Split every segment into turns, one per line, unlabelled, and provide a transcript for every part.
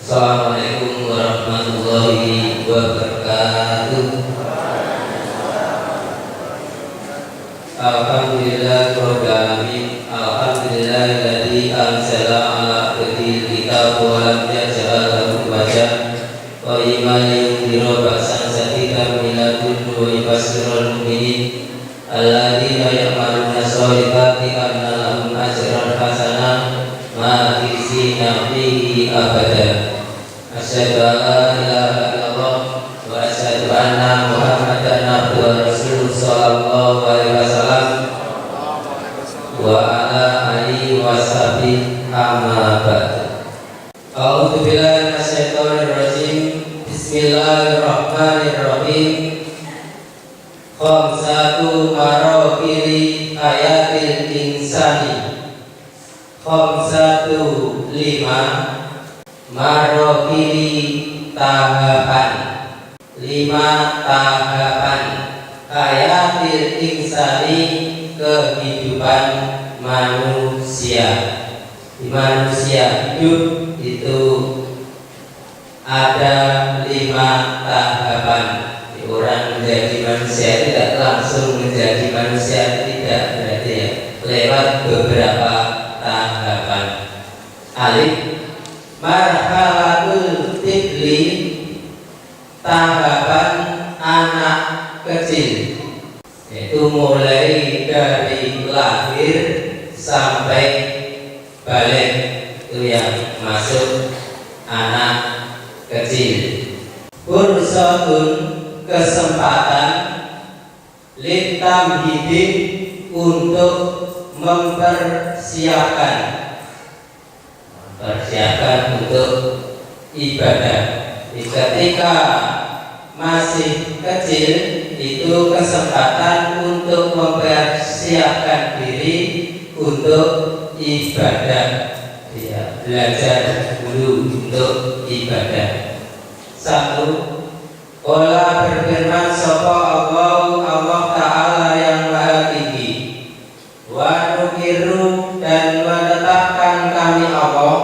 Assalamualaikum warahmatullahi wabarakatuh. Alhamdulillah rabbil alamin. Alhamdulillahilladzi anzala ala abdihi kitab wa lam yaj'al lahu iwaja wa yunziru ba'san shadidan min ladunhu wa yubashshirul mu'minin alladzina ya'maluna sholihati anna lahum ajran hasanah ma'isina fihi abada. Asyhadu an la ilaha illallah wa asyhadu anna Muhammadan abduhu wa rasuluh sallallahu alaihi wasallam wa ala alihi wa sahbihi amma ba'du. A'udzu billahi minasyaitonir rajim. Bismillahirrahmanirrahim. Khamsatu marokili ayatil insani. Khamsatu 5 marokili tahapan, 5 tahapan ayatil insani kehidupan manusia. Di manusia hidup itu ada 5 tahapan. Orang menjadi manusia tidak langsung menjadi manusia, tidak, berarti ya lewat beberapa tahapan. Alif, marhalatul tifli, tahapan anak kecil, yaitu mulai dari lahir sampai balik, itu yang masuk anak kecil. Fursatun, kesempatan, litamhidin, untuk mempersiapkan untuk ibadah. Ketika masih kecil itu kesempatan untuk mempersiapkan diri untuk ibadah, ya, belajar dulu untuk ibadah. 1. Qala berfirman sapa Allah Ta'ala yang Maha Tinggi, wa nukiru, dan menetapkan kami Allah,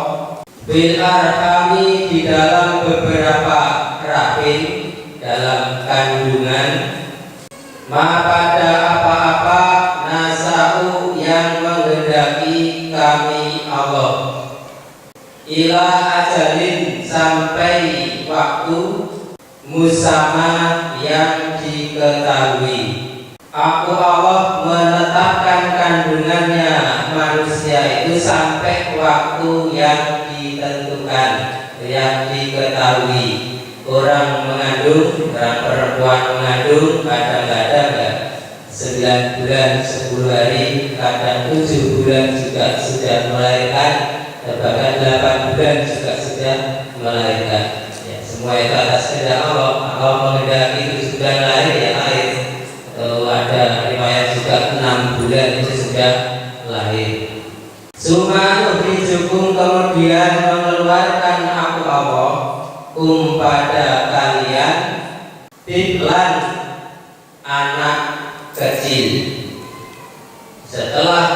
bil arhami, di dalam beberapa rahim, dalam kandungan, ma pada apa-apa, nasa'u, yang menghendaki kami Allah, ila ajalin, sampai waktu, musama, yang diketahui. Aku Allah menetapkan kandungannya manusia itu sampai waktu yang ditentukan, yang diketahui. Orang mengandung, orang perempuan mengandung, kadang-kadang 9 bulan 10 hari, kadang 7 bulan juga sudah melahirkan, bahkan 8 bulan juga sudah melahirkan. Semua itu atas kehendak Allah. Allah menghendaki itu sudah lahir, ya lahir. Atau ada riwayat juga 6 bulan itu sudah lahir. Suma nukhrijukum, kemudian mengeluarkan aku Allah, pada kalian, tiflan, anak kecil. Setelah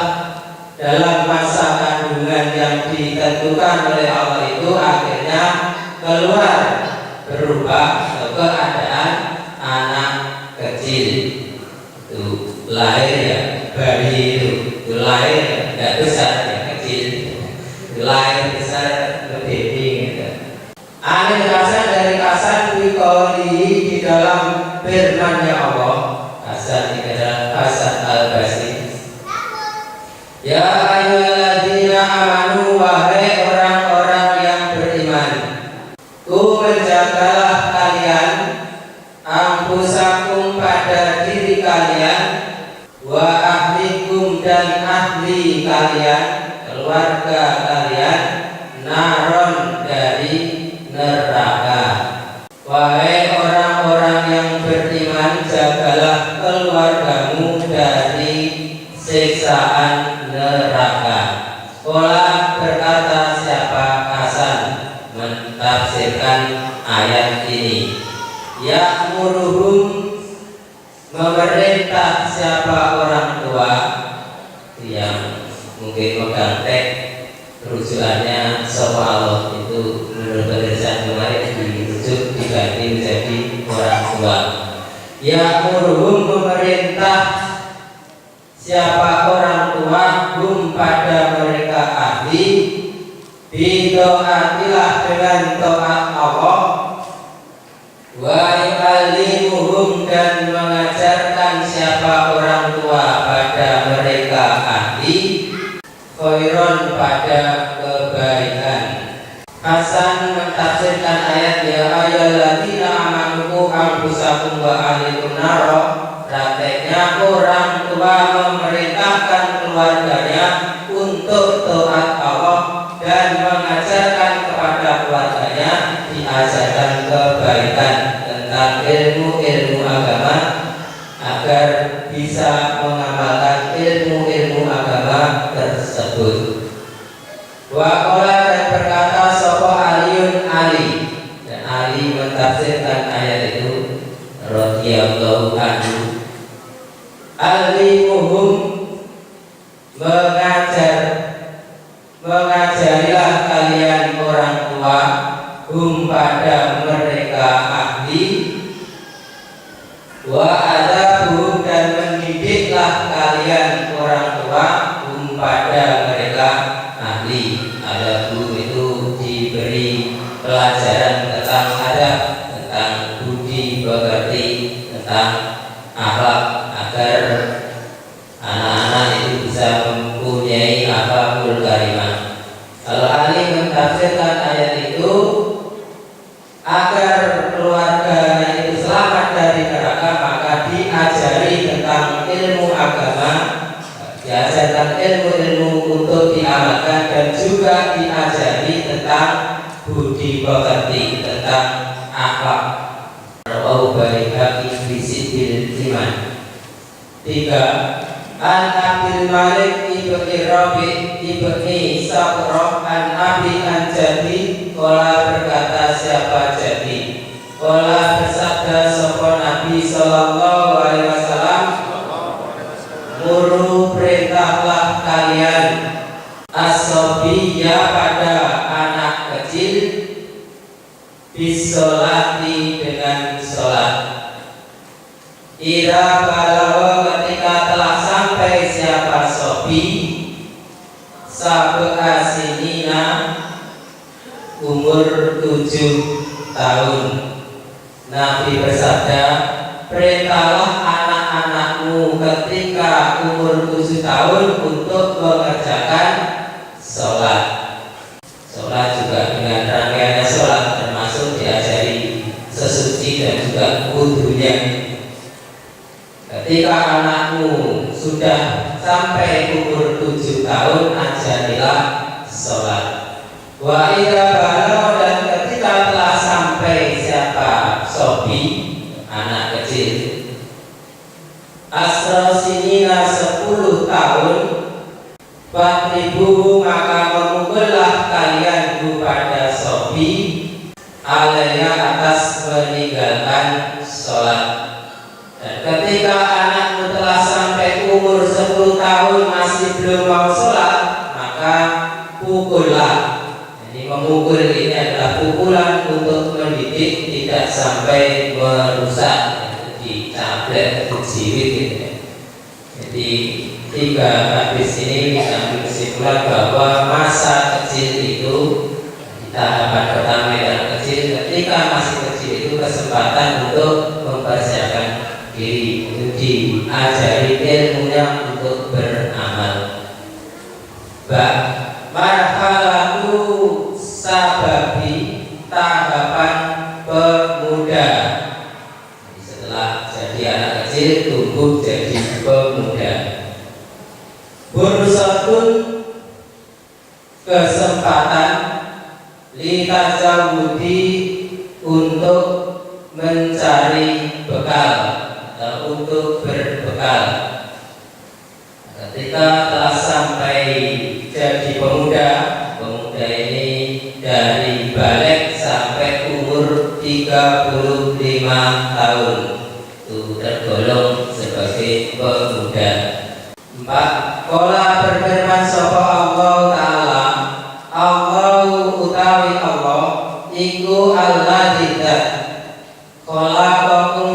dalam masa kandungan yang ditentukan oleh Allah itu akhirnya keluar, berubah ke keadaan anak kecil. Itu lahir, ya, bayi itu lahir tidak besar, ya, kecil. Lahir besar, baby gitu. Anil Hasan, dari Hasan Wikoli, di dalam firman-Nya Allah. Hasan ini adalah Hasan Al-Basri. Ya ayyuhalladzina amanu, wahai orang-orang yang beriman, menjagalah kalian, ampusakum, pada diri kalian, wa ahlikum, dan ahli kalian, keluarga kalian, naron, dari neraka. Wahai orang-orang yang beriman, jagalah keluargamu dari siksaan neraka. Qala, berkata siapa? Hasan mentafsirkan ayat ini. Ya'muruhum, memerintah siapa? Orang tua, yang mungkin megang teks rujukannya sapa Allah, itu menurut tua. Ya'muruhum memerintah siapa orang tua hum pada mereka ahli bidoatilah dengan taat Allah, wa yu'allimuhum dan mengajarkan siapa orang tua pada mereka ahli khairon pada kebaikan. Hasan mentafsirkan ayat ya ayyuhalladzina amanu anfusakum wa ahlikum naro. Prakteknya orang tua memerintahkan keluarganya untuk taat Allah dan mengajarkan kepada keluarganya diajarkan kebaikan tentang ilmu-ilmu agama agar bisa mengamalkan ilmu-ilmu agama tersebut. Waqala dan berkata sapa Aliun Ali, dan Ali mentafsirkan ayat itu radhiyallahu anhu, alimuhum mengajarilah kalian orang tua hum pada mereka ahli, wa adabuhum dan mendidiklah kalian orang tua hum pada mereka ahli. Adabu itu diberi pelajaran tentang adab, tentang budi pekerti, tentang akhlak agar anak-anak itu bisa mempunyai akhlakul karimah. Al-Ali mentafsirkan ayat itu agar keluarganya itu selamat dari neraka, maka diajari tentang ilmu agama, diajarkan ilmu-ilmu untuk diamalkan, dan juga diajari tentang budi pekerti, tentang akhlak. Rawahu Baihaqi fi Sibil Iman. 3. An Abdul Malik ibni Rabi ibni Sabrah an Abi an Jadi qala berkata siapa Jadi qala bersabda sapa Nabi sallallahu alaihi wasallam, muru perintahlah kalian as-sobiyya pada anak kecil bisolati dengan sholat. Ira balagha ketika telah sampai siapa sobi sab'a sinina umur 7 tahun. Nabi bersabda, perintahlah anak-anakmu ketika umur 7 tahun untuk mengerjakan sholat. Sholat juga dengan rangkaiannya sholat termasuk diajari sesuci dan juga wudunya. Ketika anakmu sudah sampai umur 7 tahun, ajarilah sholat. Wa idza balagha dan ketika telah sampai siapa sobi anak kecil asra sinina 10 tahun, fakribuhu maka memukullah kalian kepada sobi alaiya atas meninggalkan sholat. Dan ketika anakmu telah sampai umur 10 tahun masih belum mau sholat, maka pukullah. Jadi memukul ini adalah pukulan untuk mendidik, tidak sampai merusak, dicaplek, dijiwit gitu ya. Jadi 3 hadis ini mengambil kesimpulan bahwa masa kecil itu, di tahapan pertama yang kecil, ketika masih kecil itu kesempatan untuk mempersiapkan diri, untuk diajari ilmunya untuk beramal. Marhalatu sababi tahapan pemuda. Setelah jadi anak kecil tumbuh jadi pemuda. Bursatun kesempatan litajawudi untuk mencari bekal atau untuk berbekal. Ketika telah sampai jadi pemuda, pemuda ini dari balik sampai umur 35 tahun itu tergolong sebagai pemuda. 4. Qala berfirman sapa Allah Ta'ala, Allah utawi Allah iku Allah tidak khalaqakum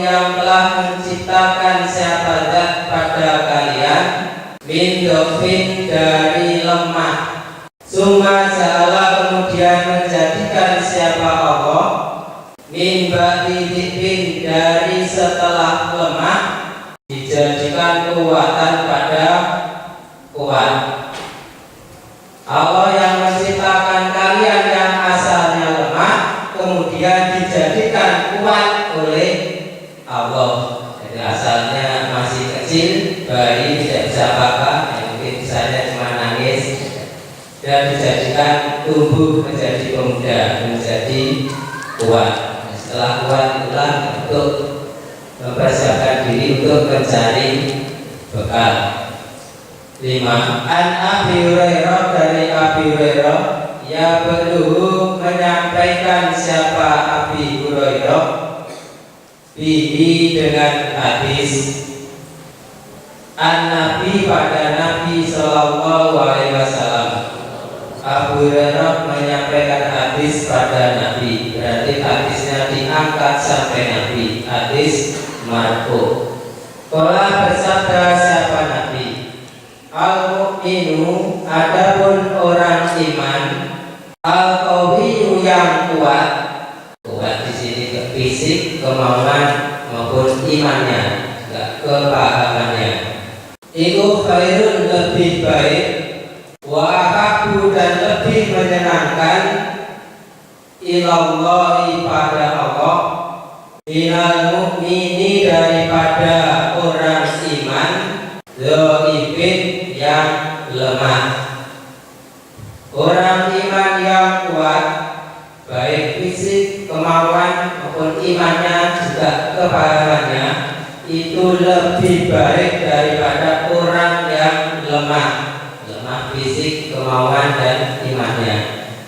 dhofin dari lemah. Summa ja'ala kemudian menjadikan siapa Allah min ba'di dhifin dari setelah lemah dijadikan kekuatan pada kuat. Allah yang menciptakan kalian yang asalnya lemah kemudian dijadikan kuat oleh Allah. Jadi asalnya masih kecil, bayi tidak bisa apa-apa, mungkin misalnya cuma nangis, dan dijadikan tumbuh menjadi pemuda, menjadi kuat. Setelah kuat itulah untuk mempersiapkan diri untuk mencari bekal. 5. An Abi Hurairah, dari Abi Hurairah, ya perlu menyampaikan siapa Abi Hurairah bihi dengan hadis an Nabi pada Nabi Sallallahu Alaihi Wasallam. Abu Hurairah menyampaikan hadis pada Nabi, berarti hadisnya diangkat sampai Nabi, hadis marfu. Qala bersabda siapa Nabi, al-mu'minu adapun orang iman, al-qawiyyu yang kuat. Kuat di sini ke fisik, kemauan maupun imannya, enggak kepahamannya. Iku khairun lebih baik, wa ahabbu dan lebih menyenangkan, ilallahi pada Allah, minal mu'mini daripada orang iman, dhaifin yang lemah. Orang iman yang kuat, baik fisik, kemauan maupun imannya juga kepahamannya, itu lebih baik daripada orang yang lemah fisik, kemauan dan imannya.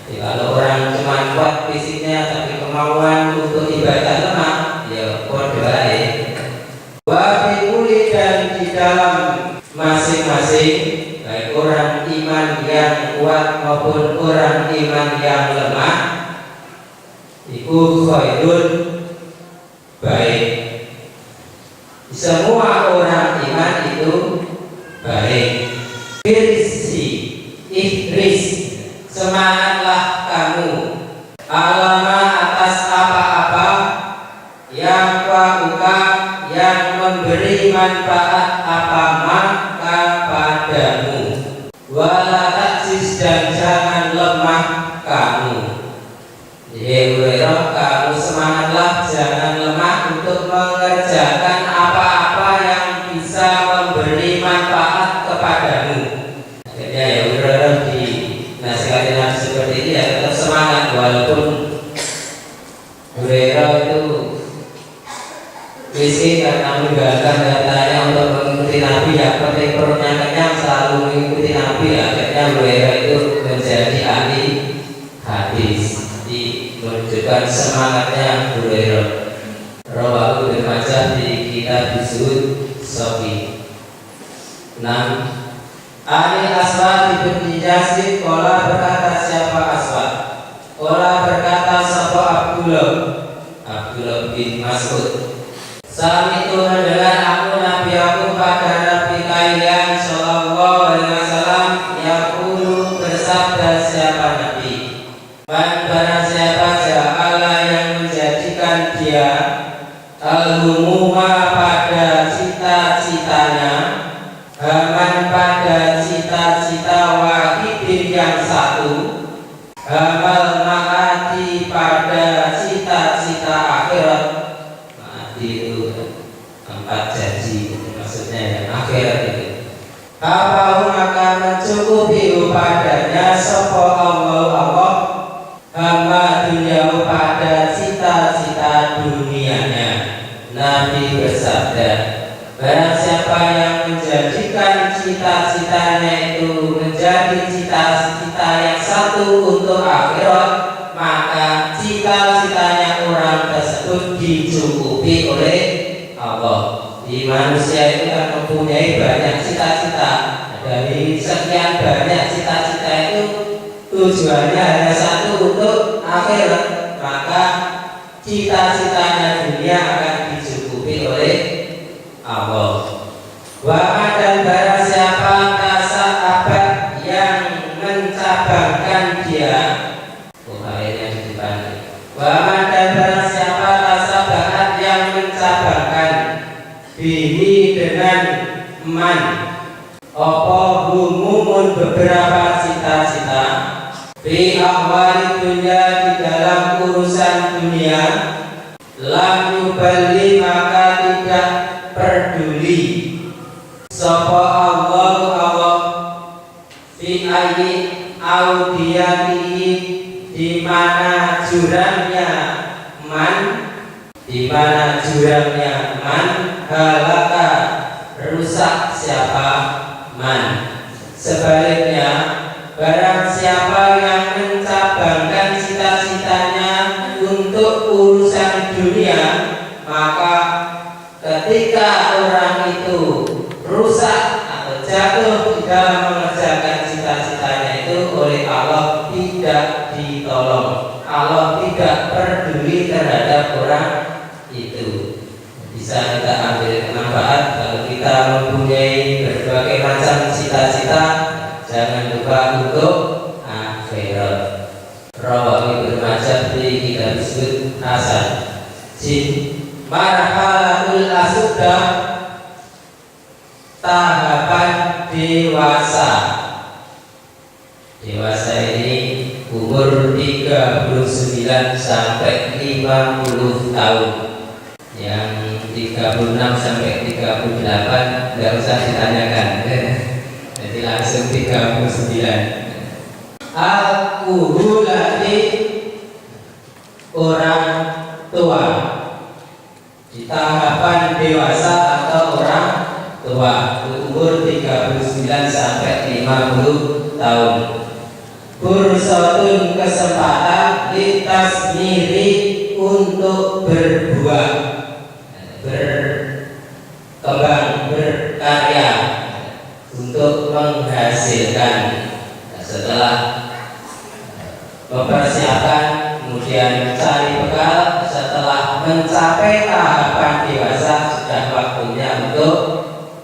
Jadi kalau orang cuma kuat fisiknya tapi kemauan untuk ibadah lemah, ya baik. Wa fi dan di dalam masing-masing, baik orang iman yang kuat maupun orang iman yang lemah, iku khairun baik. Semua orang iman itu baik. Ihris, semangatlah kamu, alama atas apa-apa yang fa'uka yang memberi manfaat apa maka padamu, wala taksis dan jangan lemah kamu. Kamu semangatlah, jangan lemah untuk mengerjakan apa-apa yang bisa memberi manfaat kepadamu. Akhirnya ya Hurairah dinasihati seperti ini, ya tetap semangat walaupun Hurairah itu miskin karena meninggalkan datanya untuk mengikuti Nabi, ya penting perutnya kenyang selalu mengikuti Nabi. Akhirnya Hurairah itu menjadi ahli hadis, menunjukkan semangatnya Hurairah. Rawahu Ibnu Majah di kitab Zuhud Sofi. 6. Ani Aswad bin Yazid qala, berkata siapa Aswad, qala berkata sapa Abdullah bin Mas'ud, sami itu mendengar aku Nabi aku pada Nabi kalian Sallallahu Alaihi Wasallam yaqulu, bersabda siapa Nabi, man barang siapa ja'ala yang menjadikan dia al-humuma pada cita-citanya, haman pada cita-cita wahidin yang satu, hamal ma'ati pada cita-cita akhirat. Ma'ati itu tempat janji, maksudnya yang akhirat itu. Apa maka mencukupi padanya sapa Allah hama dunia pada cita-cita dunianya. Nabi bersabda, barang siapa yang menjadikan cita-citanya itu menjadi cita-cita yang satu untuk akhirat, maka cita-citanya orang tersebut dicukupi oleh Allah. Di manusia itu kan mempunyai banyak cita-cita. Dari sekian banyak cita-cita itu tujuannya hanya satu, untuk akhirat, maka cita-citanya dunia akan dicukupi oleh Allah. Wa dan barang siapa tasa'a Waman dan barang siapa tasabahat yang mencabangkan bihi dengan man apa humumun beberapa cita-cita fi ahwali dunia di dalam urusan dunia lam yuballi maka tidak peduli sapa Allah fi ayyi audiyatihi di mana jurangnya man halaka rusak siapa man. Sebaliknya barang siapa yang mencabangkan cita-citanya untuk urusan dunia, maka ketika orang itu rusak atau jatuh di dalam mengerjakan cita-citanya itu oleh Allah tidak ditolong, Allah tidak peduli terhadap orang itu. Bisa kita ambil manfaat kalau kita mempunyai berbagai macam cita-cita, jangan lupa untuk akhirat. Rawahi bermacam di kita disebut hasan. Marhalatul asubah, tahapan dewasa. Dewasa ini umur 39 sampai 50 tahun. Yang 36 sampai 38 nggak usah ditanyakan. Jadi langsung 39. Al-kuhulati, orang tua. Di tahapan dewasa atau orang tua, umur 39 sampai 50 tahun. Fursatun, kesempatan litasmiri, untuk berbuah, berkembang, berkarya, untuk menghasilkan. Setelah mempersiapkan, kemudian mencari bekal, setelah mencapai tahapan dewasa, sudah waktunya untuk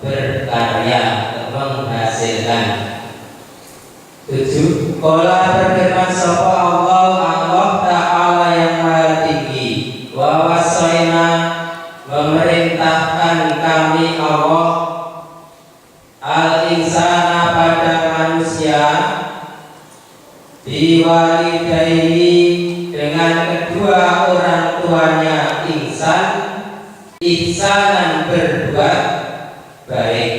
berkarya, menghasilkan. 7. Qala berfirman sapa Allah Ta'ala yang Maha Tinggi, wa wasaina, memerintahkan kami Allah al-insana, pada manusia, biwalidayhi, dengan kedua orang tuanya, ihsanan, berbuat baik.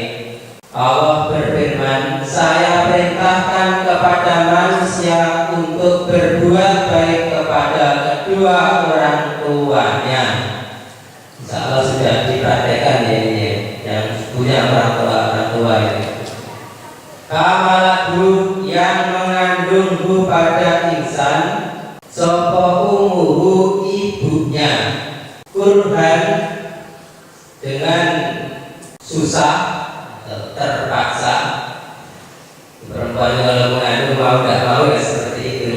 Allah berfirman, saya perintahkan kepada manusia untuk berbuat baik kepada kedua orang tuanya. Insya Allah sudah diperhatikan ya ini yang punya orang tua ini. Kamalahu, yang mengandungmu pada insan, sopo umuhu, ibunya, kurban, dengan susah, terpaksa. Perempuan kalau mengandung mau tidak mau ya seperti itu.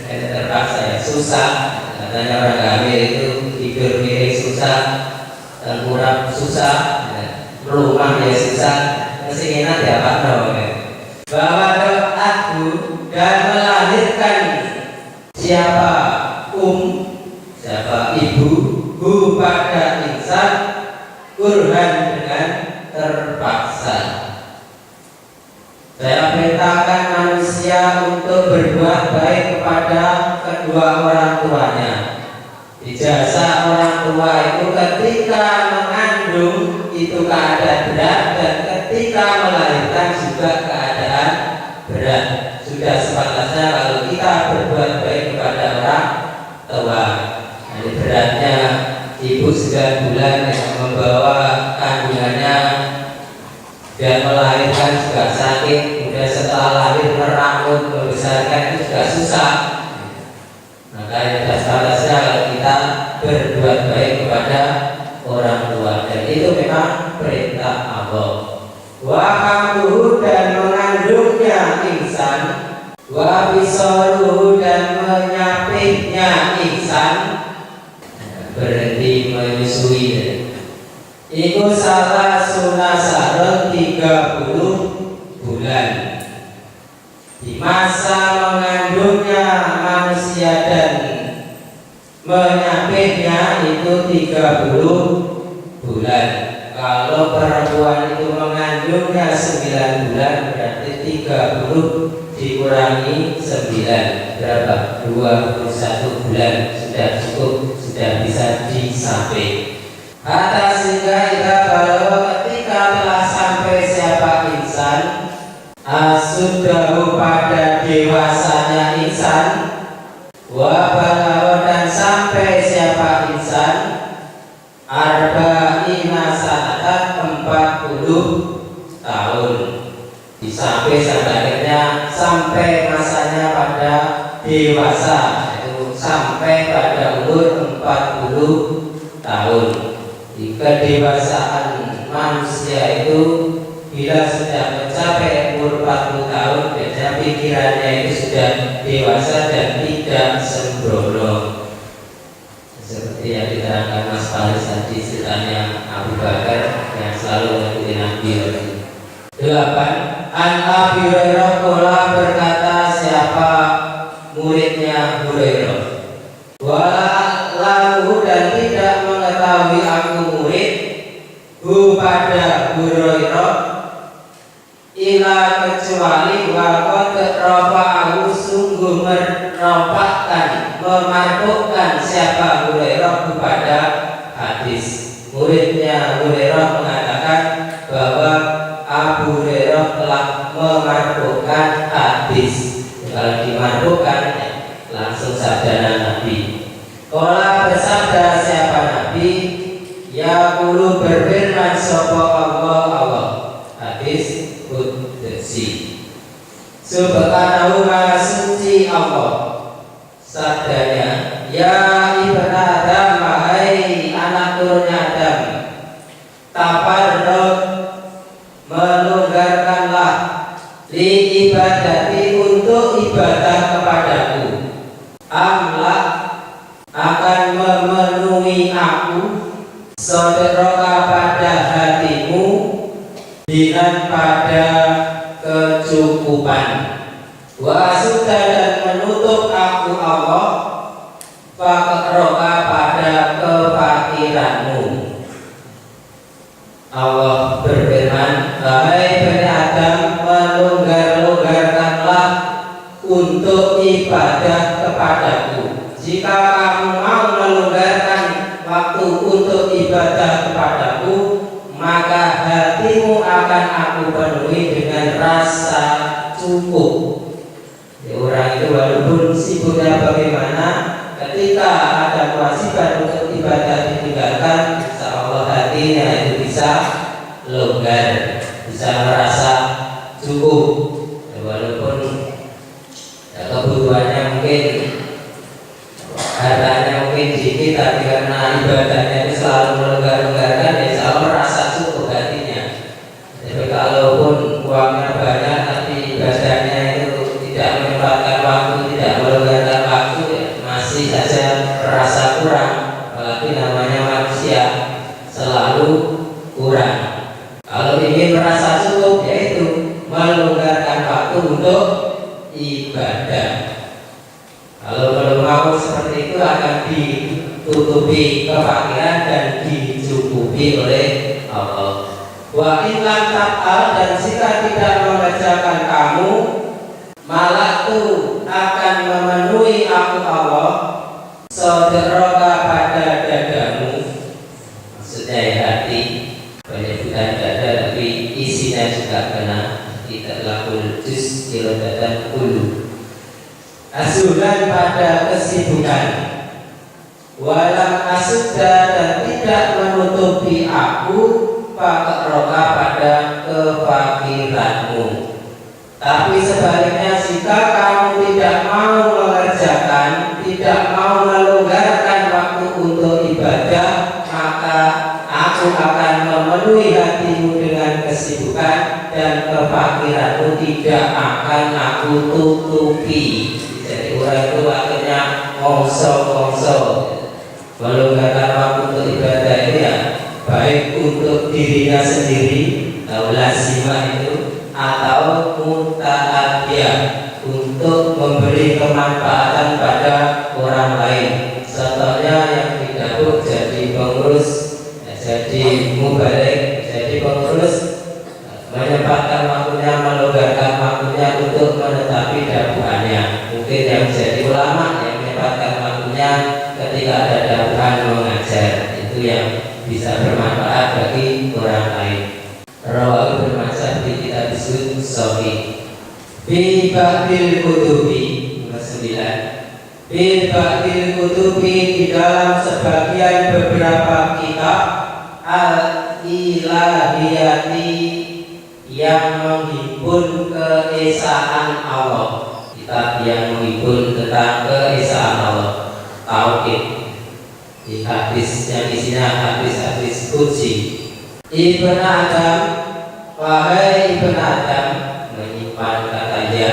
Terpaksa ya, susah. Katanya orang hamil itu tidur miring susah, tengkurap susah, melumah ya susah, kesingina dapat dong. Bahwa aku dan melahirkan siapa siapa ibu, pada insan, kurban, dengan terpaksa. Saya perintahkan manusia untuk berbuat baik kepada kedua orang tuanya. Ijazah orang tua itu ketika mengandung itu keadaan berat, dan ketika melahirkan juga keadaan berat. Sudah sepatutnya kalau kita berbuat baik kepada orang tua. Ini beratnya ibu 9 bulan yang membawa kandungannya dan melahirkan juga sakit, kemudian setelah lahir merangkut membesarkan itu juga susah. Maka yang sepantasnya kalau kita berbuat baik kepada orang tua, dan itu memang perintah Allah. Wa hamluhu, dan mengandungnya insan, wa fisaluhu, dan menyapihnya insan, berhenti menyusui. Itu salah sunasaron 30 bulan. Di masa mengandungnya manusia dan menyapihnya itu 30 bulan. Kalau perempuan itu mengandungnya 9 bulan, berarti 30 dikurangi 9 berapa? 21 bulan. Sudah cukup, sudah bisa disamping. Hatta sehingga kalau ketika telah sampai siapa insan sudah pada dewasanya insan, wa balagha dan sampai siapa insan arba'ina sanatan 40 tahun. Sampai akhirnya sampai masanya pada dewasa, itu sampai pada umur 40 tahun. Di kedewasaan manusia itu bila sudah mencapai umur 40 tahun, biasanya pikirannya itu sudah dewasa dan tidak sembrono. Seperti yang diterangkan Mas Faris tadi, ceritanya Abu Bakar yang selalu mengikuti Nabi. 8. An Abi Hurairah qala berkata siapa muridnya Hurairah, walau dan tidak mengetahui aku murid hu pada Hurairah ila kecuali waqad rafa'ahu sungguh merompakkan memarfukkan siapa Hurairah kepada hadis. Muridnya Hurairah mengatakan bahwa Abu Hurairah telah memarfukkan hadis. Kalau dimarfukkan langsung sabda Nabi. Qala bersabda siapa Nabi, yaqulu berfirman sapa Allah. Hadis qudsi. Subhanahu wa suci Allah. Sabdanya, ya ibnu Adam, wahai anak turunnya Adam, tafarrud melonggarkanlah li ibadati untuk ibadah kepadaku. Amla akan memenuhi aku saudara pada hatimu dengan pada kecukupan. Wa sudah dan menutup aku Allah fakroka pada kefakiranmu. Allah berfirman, wahai Bani Adam, melonggar-longgarkanlah untuk ibadah kepadaku. Jika kamu mau melonggarkan waktu untuk ibadah kepadaku, maka hatimu akan aku penuhi dengan rasa cukup. Ya, orang itu walaupun sibuknya bagaimana, ketika ada kewajiban untuk ibadah ditinggalkan, insya Allah hatinya itu bisa longgar, bisa merasa cukup. Ya, walaupun ya, kebutuhannya mungkin hartanya mungkin sedikit, tapi karena ibadahnya itu selalu melonggar-longgarkan, ya insya Allah merasa cukup hatinya. Tapi kalaupun uangnya banyak tapi ibadahnya itu tidak menyempatkan waktu, tidak melonggarkan waktu, ya masih saja merasa kurang. Apalagi namanya manusia selalu kurang. Kalau ingin merasa cukup, yaitu melonggarkan waktu untuk ibadah. Kalau belum mau seperti itu, akan ditutupi kefakiran dan dicukupi oleh Allah. Wa in lam taf'al, dan jika tidak mengerjakan kamu, malah tu akan memenuhi aku Allah saudara pada dadamu. Maksudnya ya hati, penyebutan dada tapi isinya juga kena. Kita lakul juz iradatan ulu. Asuhan pada kesibukan, walam asudha dan tidak menutupi aku fakroka pada kefakiranmu. Tapi sebaliknya, jika kamu tidak mau mengerjakan, tidak mau melonggarkan waktu untuk ibadah, maka aku akan memenuhi hatimu dengan kesibukan dan kefakiranmu tidak akan aku tutupi. Jadi orang itu akhirnya ngongso-ngongso. Melonggarkan waktu untuk ibadah itu ya baik untuk dirinya sendiri, lazimah itu, atau muta'adiyah, untuk memberi kemanfaatan pada orang lain. Contohnya yang di dapur jadi pengurus, jadi mubalik, jadi pengurus, menyempatkan waktunya, melonggarkan waktunya untuk menetapi dapuannya. Mungkin yang jadi ulama yang menyempatkan waktunya ketika ada dapuan mengajar, itu yang bisa bermanfaat bagi orang lain. Rawahu bermacam di kitab Sunnah Sahih. Fi ba'dil kutubi nomor 9. Fi ba'dil kutubi, di dalam sebagian beberapa kitab al-ilahiyati yang menghimpun keesaan Allah, kitab yang menghimpun tentang keesaan Allah, tauhid. Di hadis yang isinya hadis-hadis qudsi. Ibn Adam, wahai Ibn Adam, menyimpan katanya,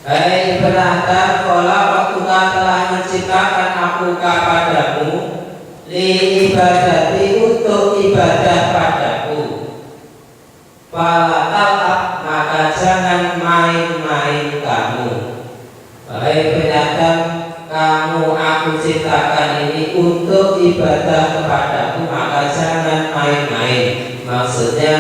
hai Ibn Adam, kalau waktu telah menciptakan aku kepadamu, li ibadati, untuk ibadah padaku. Fala talab, maka jangan main-main kamu. Wahai Ibn Adam, kamu aku ciptakan ini untuk ibadah kepadaku, maka jangan main-main. Maksudnya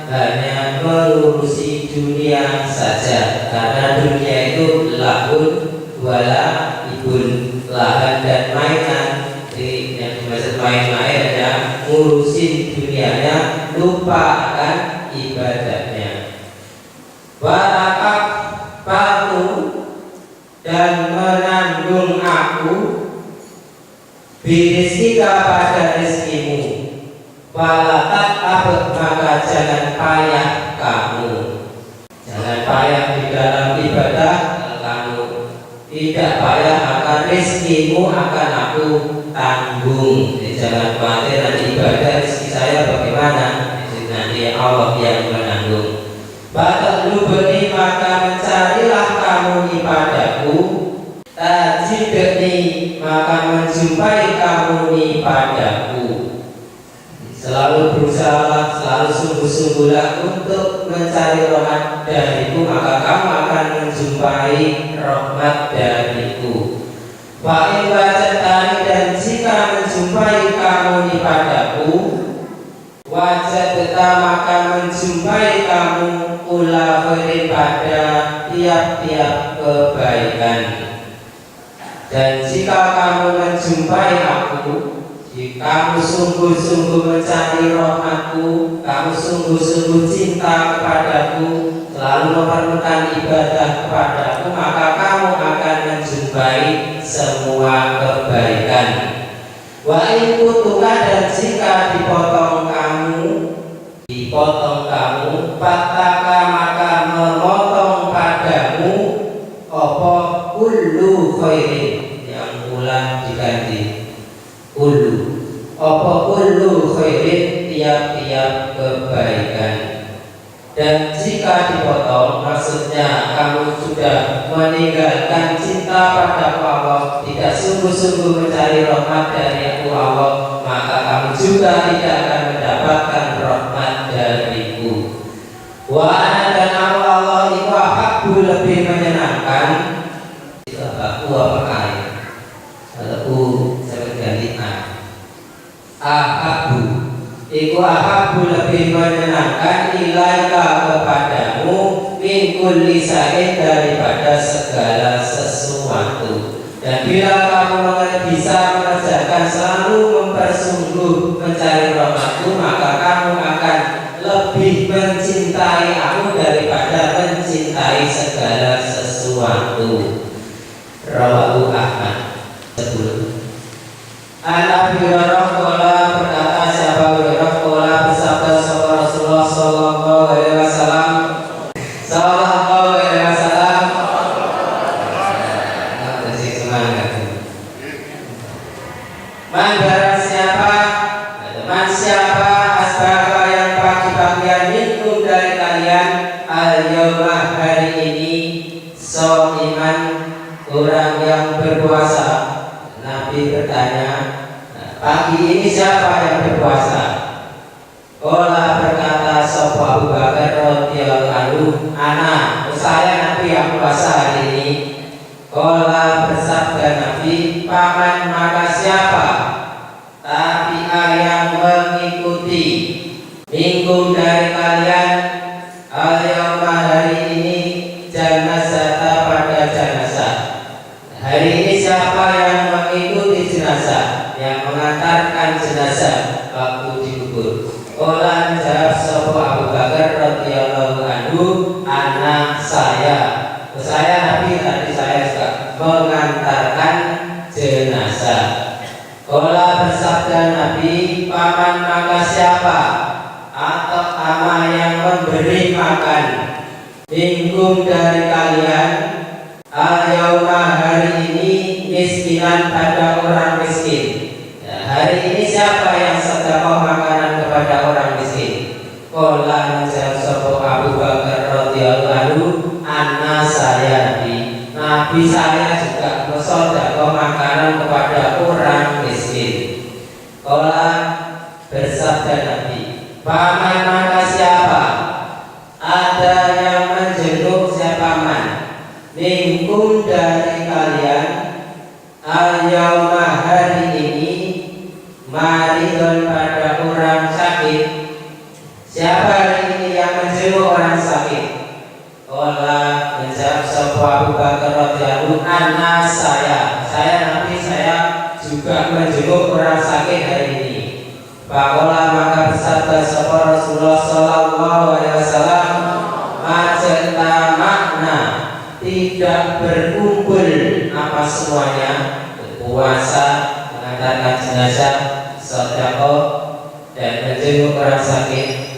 hanya melurusi dunia saja, karena dunia itu lahun wala ibun, lahan dan mainan. Jadi yang dimaksud main-main adalah ngurusin dunianya, lupakan ibadahnya. Warakab batu, dan menanggung aku, birizkika, pada rezekimu. Falatat abad, maka jangan payah kamu. Jangan payah di dalam ibadah. Kamu tidak payah, maka rezekimu akan aku tanggung. Jadi jangan khawatir nanti ibadah rezeki saya bagaimana, nanti Allah yang menanggung. Fata'lubni, maka mencarilah kamu padaku. Tajidni, maka menjumpai kamu padaku. Selalu berusaha, selalu sungguh-sungguhlah untuk mencari rahmat dariku, maka kamu akan menjumpai rahmat dariku. Fa'in wajadani, dan jika menjumpai kamu padaku, wajadta, maka menjumpai kamu ula khairin, pada tiap-tiap kebaikan. Dan jika kamu menjumpai aku, jika kamu sungguh-sungguh mencari rahmatku, kamu sungguh-sungguh cinta kepadaku, selalu memerlukan ibadah kepadaku, maka kamu akan menjumpai semua kebaikan. Wa in kutuka, dan jika dipotong kamu, pataka, maka memotong padamu, apa kullu khairin, yang pula diganti kullu, apa kullu khairin, tiap-tiap kebaikan. Dan jika dipotong, maksudnya kamu sudah meninggalkan cinta pada Allah, tidak sungguh-sungguh mencari rahmat dari Allah, maka kamu juga tidak akan mendapatkan rahmat dariku. Wa ana, dan Allah itu ahabbu, lebih menyenangkan. Itu ahabbu apa kaya? Kalau saya ganti ahabbu, iku ahabbu, lebih menyenangkan, ilaika, kepadamu, min kulli sa'in, daripada segala sesuatu. Dan bila kamu bisa mengerjakan, selalu mempersungguh mencari rahmatku, maka kamu akan lebih mencintai aku daripada mencintai segala sesuatu. Rawahu Ahmad. 10. An-Abi Hurairah berkata, siapa Hurairah qala, bersabda Rasulullah sallallahu alaihi wasallam, siapa asbaba, yang pagi-pagian, minkum, dari kalian, al-yawma, hari ini, iman, orang yang berpuasa. Nabi bertanya, pagi ini siapa yang berpuasa? Qala, berkata sapa Abu Bakar radhiyallahu anhu, ana, saya Nabi yang puasa hari ini. Qala, bersabda Nabi, paman maka siapa tabi'a yang mengikuti minkum dari kalian al-yawma hari ini janazata pada jenazah. Hari ini siapa yang mengikuti jenazah, yang mengantarkan jenazah waktu dikubur? Qala jawab sapa Abu Bakar radhiyallahu anhu, anak saya. Saya Nabi tadi saya juga mengantarkan jenazah. Qala bersabda Nabi, paman maka siapa atau ama yang memberi makan minkum dari kalian al-yauma hari ini miskinan pada orang miskin. Ya, hari ini siapa yang sedekah makanan kepada orang miskin? Qala najal sapa Abu Bakar radhiyallahu anhu, anak saya Nabi saya juga bersedekah makanan kepada orang miskin. Qala bersabda Nabi, paman maka siapa ada yang menjenguk siapa man minkum dari kalian al-yauma hari ini maridun pada orang sakit. Siapa hari ini yang menjenguk orang sakit? Qala menjawab sapa Abu Bakar radhiyallahu anhu, saya Nabi saya juga menjenguk orang sakit hari ini. Faqala maka bersabda sapa Rasulullah sallallahu alaihi wasallam, majta makna tidak berkumpul apa semuanya, puasa, mengantarkan jenazah, sedekah dan menjenguk orang sakit.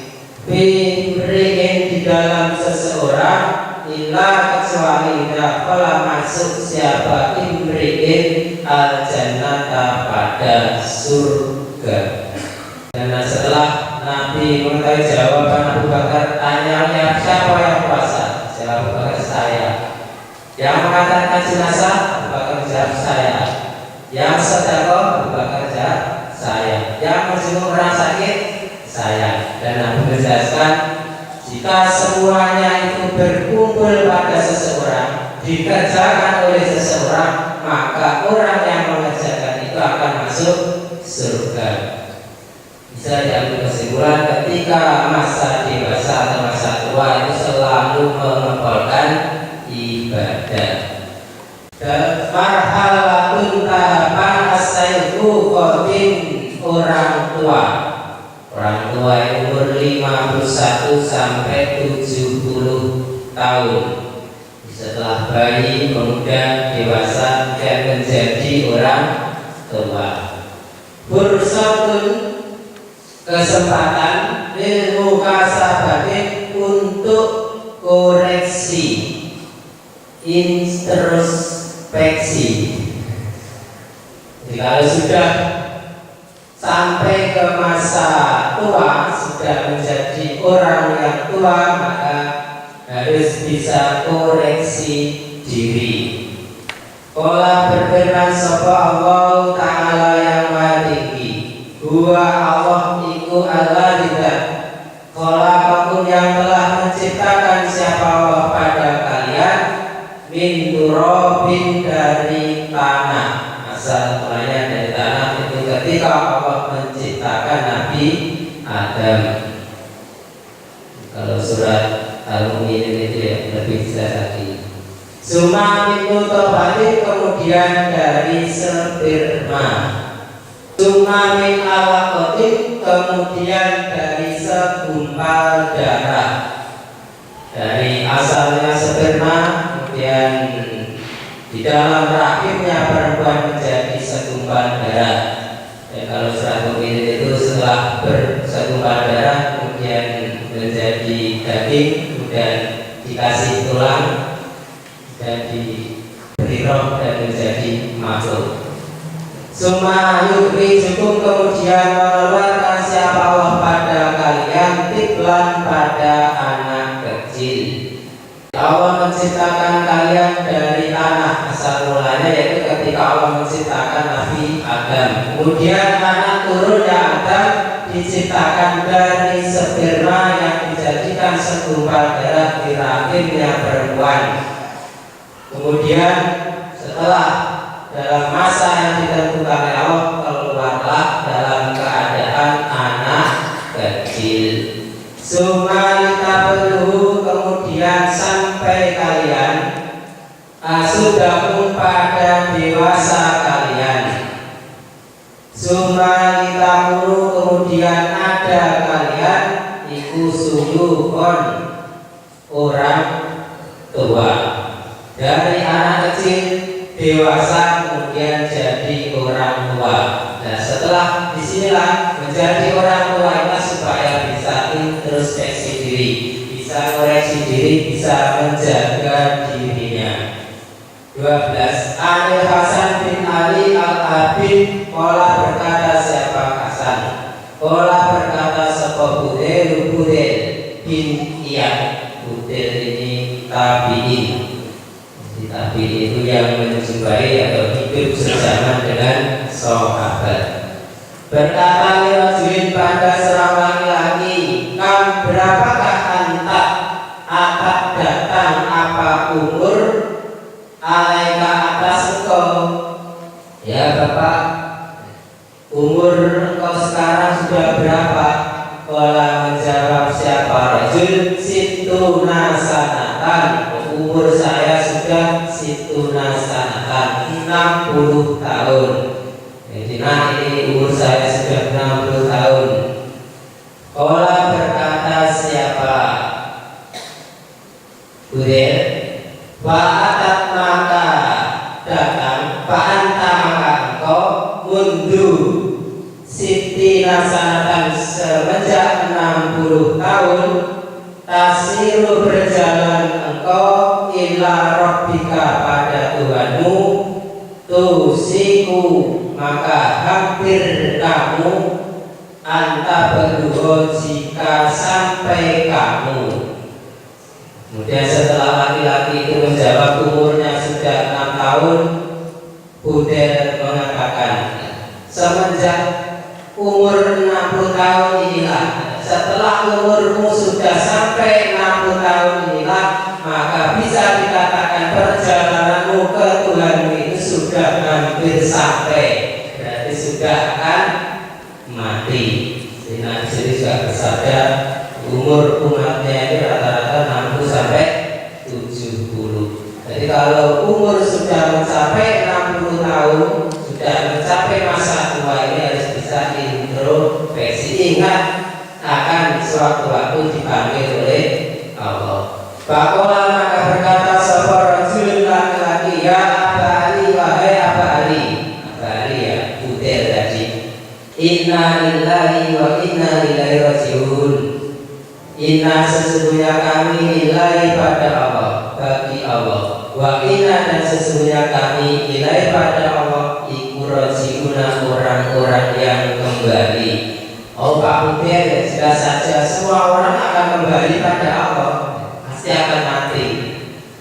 Bimri'in di dalam seseorang illa kecuali dakhala masuk siapa imri'in al-jannata pada surga. Dan setelah Nabi mengetahui jawaban Abu Bakar, tanya siapa yang puasa? Jawab Abu Bakar, saya. Yang mengantarkan jenazah, Abu Bakar jawab saya. Yang sedekah, Abu Bakar jawab saya. Yang menjenguk orang sakit, saya. Dan Nabi menjelaskan, jika semuanya itu berkumpul pada seseorang, dikerjakan oleh seseorang, maka orang yang mengerjakan itu akan masuk surga. Bisa diambil kesimpulan, ketika masa dewasa atau masa tua itu selalu mengebolkan ibadah. Dan marhalatun tahapan as-sayyidu qadim orang tua. Orang tua yang umur 51 sampai 70 tahun. Setelah bayi, pemuda, dewasa dan menjadi orang tua. Fursatun kesempatan ilmu kasabatin untuk koreksi, introspeksi. Jadi kalau sudah sampai ke masa tua, sudah menjadi orang yang tua, maka harus bisa koreksi diri. Qala berfirman sapa Allah Ta'ala yang Maha Tinggi, huwa Allah iku Allah tidak khalaqakum yang telah menciptakan siapa Allah pada kalian min turabin dari tanah. Asal mulanya dari tanah itu ketika Allah menciptakan Nabi Adam. Kalau surat Al-Mu'minin itu ya lebih jelas lagi. Suma min nutfatin, kemudian dari sperma. Suma min alaqatin, kemudian dari segumpal darah. Dari asalnya sperma, kemudian di dalam rahimnya perempuan menjadi segumpal darah. Dan kalau surat Al-Mu'minin itu setelah bersegumpal darah kemudian menjadi daging, kemudian dikasih tulang dan diberi roh dan menjadi makhluk. Suma yukhrijukum, kemudian mengeluarkan siapa Allah pada kalian tiflan pada anak kecil. Allah menciptakan kalian dari tanah asal mulanya, yaitu ketika Allah menciptakan Nabi Adam. Kemudian anak turunnya Adam diciptakan dari sperma yang dijadikan segumpal darah di rahimnya perempuan. Kemudian setelah dalam masa yang ditentukan oleh Allah, keluarlah dalam keadaan anak kecil. Sumalita perlu, kemudian sampai kalian sudah pada dewasa kalian. Sumalita perlu, kemudian ada kalian iku suyukon, orang tua. Dari anak kecil dewasa kemudian jadi orang tua. Nah, setelah disinilah menjadi orang tua itu supaya bisa introspeksi diri, bisa koreksi diri, bisa menjaga dirinya. 12. Anil Hasan bin Ali al-Abid qala, berkata siapa Hasan? Qala, berkata sapa Budel bin Iyad. Budel ini tabi'in. Tabi'in itu yang menjumpai atau hidup sejaman dengan sahabat. Berkata lirajulin, pada seorang laki-laki, kam, berapakah anta, akan datang apa umur, alaika atas engkau, ya bapak, umur engkau sekarang sudah berapa? Kala, menjawab siapa rajul, situna sanatan, umur saya sudah situna sanatan, 60 tahun. Jadi nah ini umur saya sudah 60 tahun. Kala, berkata siapa Budel, fa'atat, maka datang, fa'anta, maka engkau, mundu siti nasanatan, semenjak 60 tahun, tasiru, berjalan engkau, ila rabbika, pada Tuhanmu, tusiku, maka hampir kamu, anta berdua, jika sampai kamu. Kemudian setelah laki-laki itu menjawab umurnya sudah 6 tahun, Budel mengatakan, semenjak umur 60 tahun inilah, setelah umurmu sudah sampai 60 tahun inilah, maka bisa dikatakan perjalananmu ke Tuhanmu itu sudah hampir sampai, berarti sudah akan mati. Nah, disini juga bersabda umur umatnya itu rata-rata 60 sampai 70. Jadi kalau umur sudah mencapai 60 tahun, sudah mencapai masa tua, ini harus bisa introspeksi, ingat akan suatu waktu dipanggil oleh Allah. Faqala, maka berkata sapa rajul laki-laki, ya Aba Ali, wahai Aba Ali. Aba Ali ya Budel tadi. Inna lillahi wa inna ilaihi rajiun. Inna, sesungguhnya kami, lillahi, pada Allah, bagi Allah, wa inna, dan sesungguhnya kami, ilaihi, pada Allah, iku rajiuna, orang-orang yang kembali. Oh Pak Budel, jelas saja semua orang akan kembali pada Allah, pasti akan mati.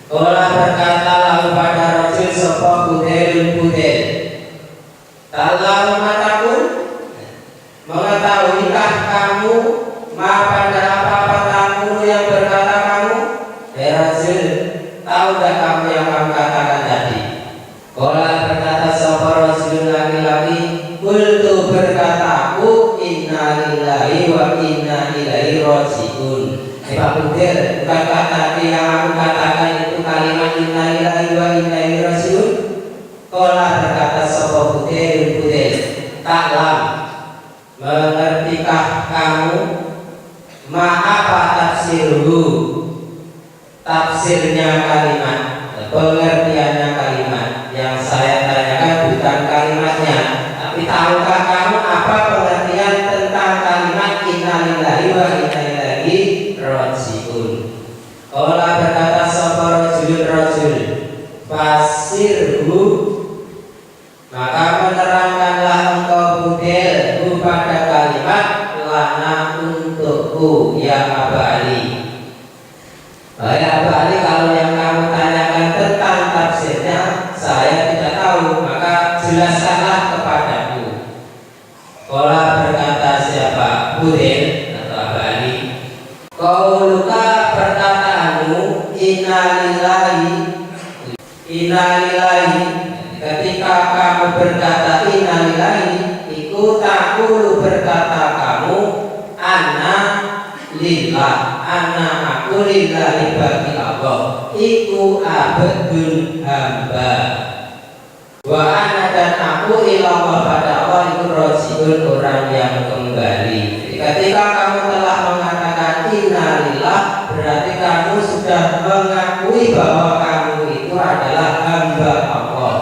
Olah, berkata lalu pada rajul sapa Budel, talahu mataku, mengetahuikah kamu ma pada apa kamu yang berkata kamu? Rajul, tahu tak kamu yang kamu katakan tadi? Olah, berkata sapa rajul laki-laki, qultu, berkata aku, inna lillahi wa inna ilaihi rajiun. Pak Budel, bukankah tadi yang aku katakan itu kalimat inna lillahi wa inna ilaihi rajiun? Qala, berkata sapa Budel, taklam, mengertikah kamu ma apa tafsirhu, tafsirnya kalimat, pengertiannya kalimat. Yang saya tanyakan bukan kalimatnya, tapi tahukah kamu apa pengertian tentang kalimat inna lillahi wa inna ilaihi rajiun? Qala, berkata sapa rajul, fasirhu, maka menerangkanlah engkau Budel pada kalimat lana untukku, ya Aba Ali. Ya Aba Ali, kalau yang kamu tanyakan tentang tafsirnya saya tidak tahu, maka jelaskanlah kepadaku. Qala, berkata siapa Budel atau Aba Ali, qauluka, perkataanmu, inna lillahi, ketika lillahi iku takulu berkata kamu ana lillah, ana aku lillahi bagi Allah, iku abdun hamba. Wa ana dan aku ilallah pada Allah iku rajiun orang yang kembali. Ketika kamu telah mengatakan innalillah, berarti kamu sudah mengakui bahwa kamu itu adalah hamba Allah.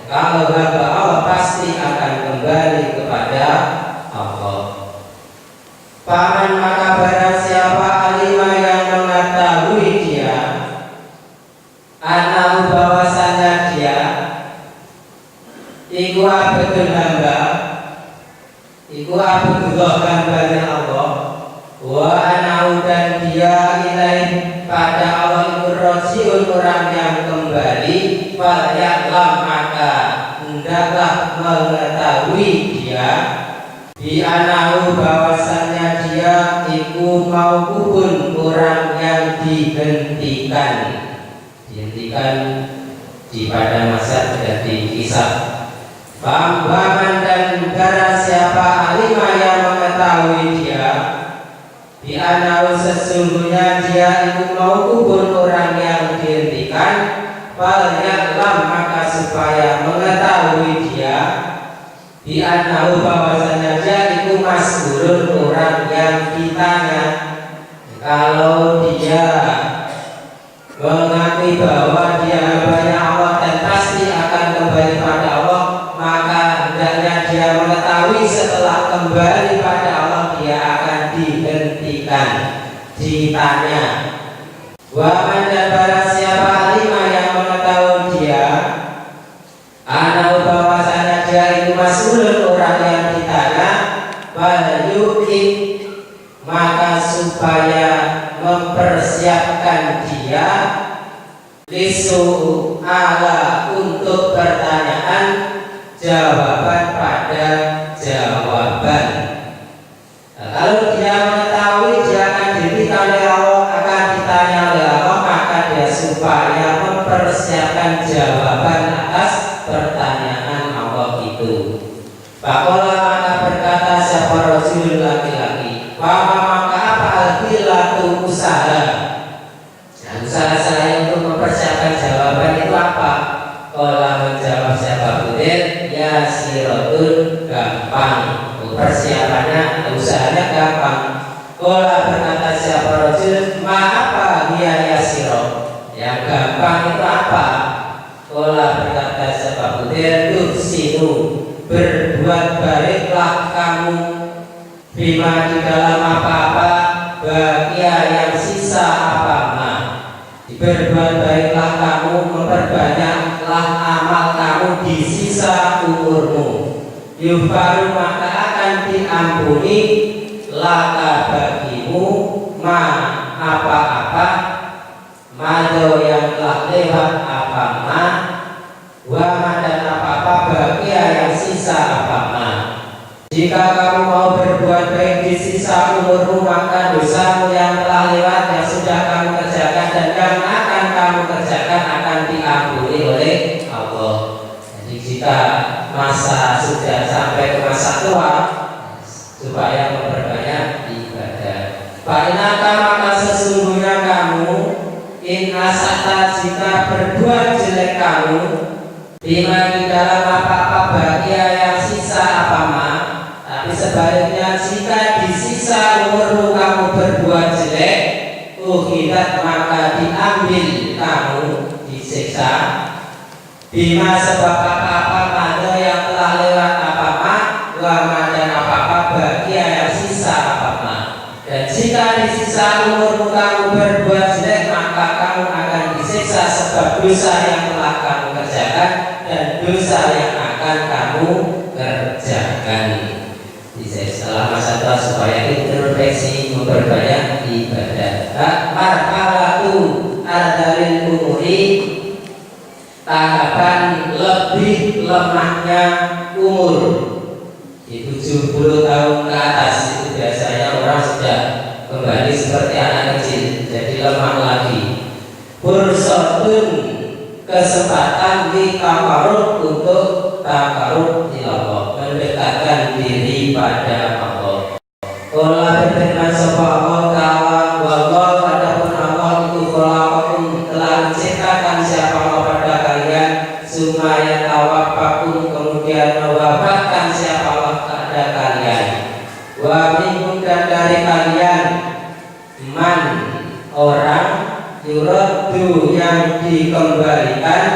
Kalau hamba Allah pasti akan kembali kepada Allah. Paman maka barang siapa alima yang mengetahui dia, anahu bahwasanya dia iku abdul hamba, iku abdullah hambanya Allah, wa anahu dan dia ilaih pada Allah iku rajiun orang yang kembali, fal ya'lam maka hendaklah mengetahui dia bi anahu bahwasanya dia iku mauqufun orang yang dihentikan di pada masa dan di kisah. Paman dan barang siapa alima yang mengetahui dia di anahu sesungguhnya dia itu mauqufun orang yang dihentikan, fal ya'lam maka supaya mengetahui dia di anahu bahwasanya dia itu mas'ulun orang yang ditanya. Kalau dia mengakui bahwa dia hambanya Allah dan pasti akan kembali pada Allah, maka hendaknya dia mengetahui setelah kembali pada Allah dia akan dihentikan, ditanya. Wa man dan barang siapa lima yang mengetahui dia anahu bahwasanya dia itu mas'ulun orang yang ditanya, wal yu'id maka supaya mempersiapkan dia lisu ala untuk pertanyaan jawaban pada jawaban. Nah, kalau dia mengetahui dia akan dihentikan oleh Allah, akan ditanya oleh Allah, maka dia supaya mempersiapkan jawaban atas pertanyaan Allah itu. Pakola maka berkata siapa rajul laki-laki, maka apa al-hilatu usaha. Nah, usaha saya untuk mempersiapkan jawaban itu apa? Kola menjawab siapa budir, ya sirotun gampang. Persiapannya, usahanya gampang. Kola berkata siapa rajul, ma apa dia ya sirot. Yang gampang itu apa? Kola berkata siapa budir, tuhsinu berbuat baiklah kamu bima di dalam apa-apa bagia yang sisa apa-apa. Berbuat baiklah kamu, memperbanyaklah amal kamu di sisa umurmu. Yufaru maka akan diampuni laka bagimu ma apa-apa mado yang telah lewat apa-apa wa dan apa-apa bagia yang sisa apa-apa. Jika kamu mau berbuat baik di sisa umurmu, maka dosamu yang telah lewat yang sudah kamu kerjakan dan yang akan kamu kerjakan akan diampuni oleh Allah. Jadi jika masa sudah sampai ke masa tua, supaya memperbanyak ibadah. Fa'inaka maka sesungguhnya kamu in asata jika berbuat jelek kamu bima di dalam apa-apa bahagia yang sisa apa-apa. Tapi sebaliknya jika di sisa umurmu kamu berbuat jelek, uhidat maka diambil kamu disiksa bima sebab apa-apa ada yang telah lewat apa-apa wama dan apa-apa bahagia yang sisa apa-apa. Dan jika di sisa umurmu kamu berbuat jelek, maka kamu akan disiksa sebab dosa yang telah kamu kerjakan dan dosa yang akan kamu kerjakan. Setelah masa tua supaya introspeksi memperbanyak ibadah. Marhalatu adzalil umuri, tahapan lebih lemahnya umur di 70 tahun ke atas itu biasanya orang sudah kembali seperti anak kecil, jadi lemah lagi. Fursatun kesempatan di takarub untuk takarub ilallah, mendekatkan diri pada Allah. Allah berfirman sapa Allah ta'ala wallahu adapun Allah itu khalaqakum telah menciptakan siapa Allah pada kalian supaya tawaffakum kemudian mewafatkan siapa Allah pada kalian wa minkum dan dari kalian man orang yuraddu yang dikembalikan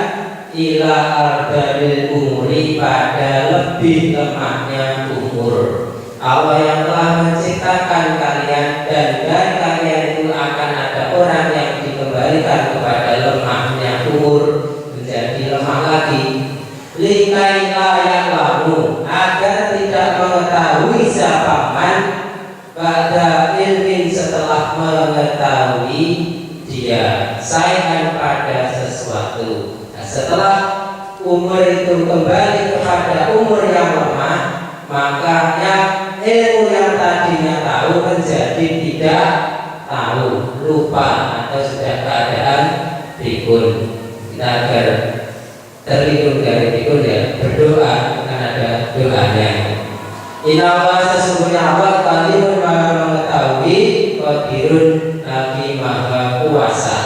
ila ardalil umuri pada lebih lemahnya umur. Allah yang telah menciptakan kalian dan dari kalian itu akan ada orang yang dikembalikan kepada lemahnya umur menjadi lemah lagi. Likaila yang lalu agar tidak mengetahui siapa man pada ilmin setelah mengetahui dia sayang pada sesuatu. Setelah umur itu kembali kepada umur yang lemah, maka ilmu yang tadinya tahu menjadi tidak tahu, lupa atau sudah keadaan pikun. Kita agar terlindung dari pikun ya berdoa, akan ada doanya. Inna Allah sesungguhnya Allah Qadirun maha mengetahui, Qadirun lagi maha kuasa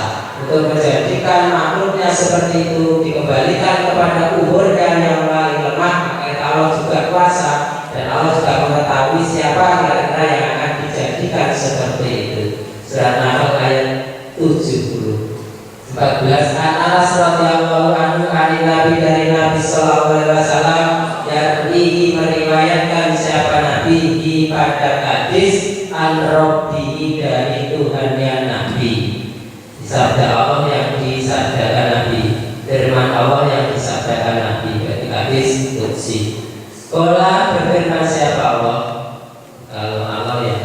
untuk menjadikan makhluknya seperti itu dikembalikan kepada umurnya yang paling lemah. Maka Allah juga kuasa dan Allah juga mengetahui siapa kira-kira yang akan dijadikan seperti itu. Surat Nahl ayat 70. 14. Anas radhiyallahu anhu ani Nabi dari Nabi sallallahu alaihi wasallam yang meriwayatkan siapa Nabi pada hadis an Rabbi dari Tuhannya Nabi. Sabda Allah yang disabdakan Nabi, firman Allah yang disabdakan Nabi, berarti hadis qudsi. Qala berfirman siapa Allah? Kalau Allah ya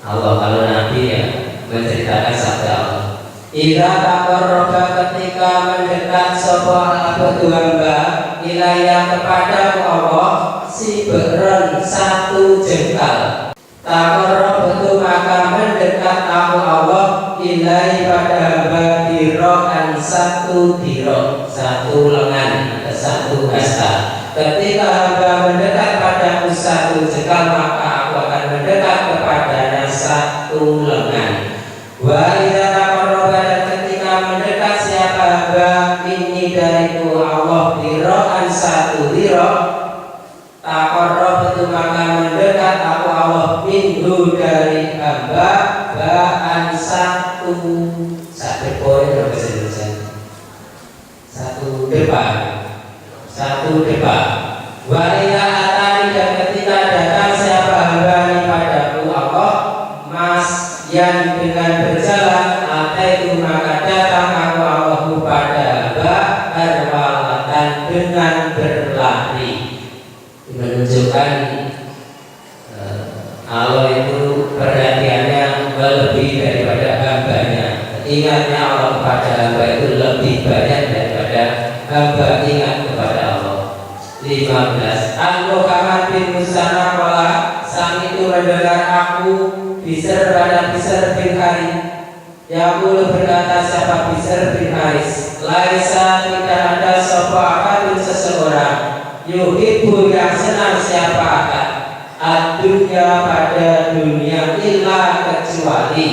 Allah, kalau Nabi ya menceritakan sabda Allah. Idza taqarraba ketika mendekat sapa abdu hamba ilaya kepadamu Allah sibron satu jengkal. Taqarrabtu maka mendekat aku Allah ilai pada hamba dirokan satu dirok, satu lengan atau satu hasta. Ketika hamba mendekat padaku satu jengkal maka aku akan mendekat kepadanya satu lengan. Wa idza taqarraba dan ketika mendekat siapa hamba ini dariku Allah dirokan satu dirok, taqarrabtu maka mendekat aku Allah minhu dari hamba ba'an satu poin bahasa Indonesia, satu depan. Walila atani dan ketika datang siapa hamba ini padaku Allah mas yang dengan berjalan ataitu maka datang aku Allah pada hamba arwalatan dengan berlari, menunjukkan Allah itu perhatiannya lebih daripada hambanya. Ingatnya Allah kepada hamba itu lebih banyak daripada hamba ingat kepada Allah. 15. Al-Muhammad bin Musana qala sang itu mendengar aku Bisr pada Bisr bin Haris Yaqulu berkata siapa Bisr bin Haris laisa tidak ada sapa akadun seseorang yuhibbu yang senang siapa akad ad-dunya pada dunia illa kecuali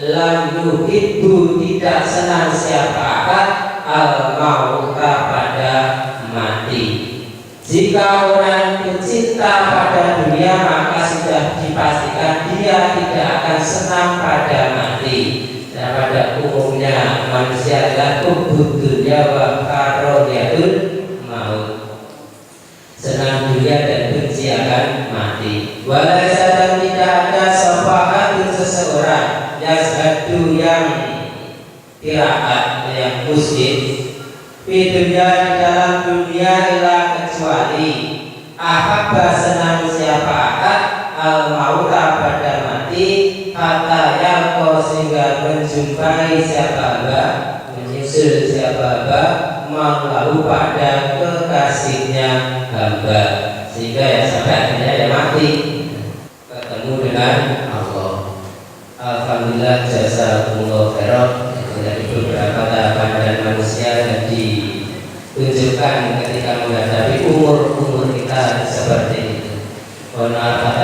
lam yuhibbu tidak senang siapa akad al-mauta pada mati. Jika orang itu cinta pada dunia maka sudah dipastikan dia tidak akan senang pada mati. Dan pada umumnya manusia adalah hubud dunya wa karoniyatul maut, senang dunia dan benci akan mati. Walaysa dan tidak ada sopa'atun seseorang yashadu yang kiraat yang muslim di dunia di dalam dunia ila kecuali ahabba senang siapa akad al mauta pada mati hatta yalqa sehingga menjumpai siapa hamba menyusul siapa hamba maulahu pada kekasihnya hamba sehingga ya sampai akhirnya ya mati ketemu dengan Allah. Alhamdulillah jazakumullah khairan. Dari beberapa tahapan dan manusia yang ditunjukkan ketika menghadapi umur kita seperti itu. Karena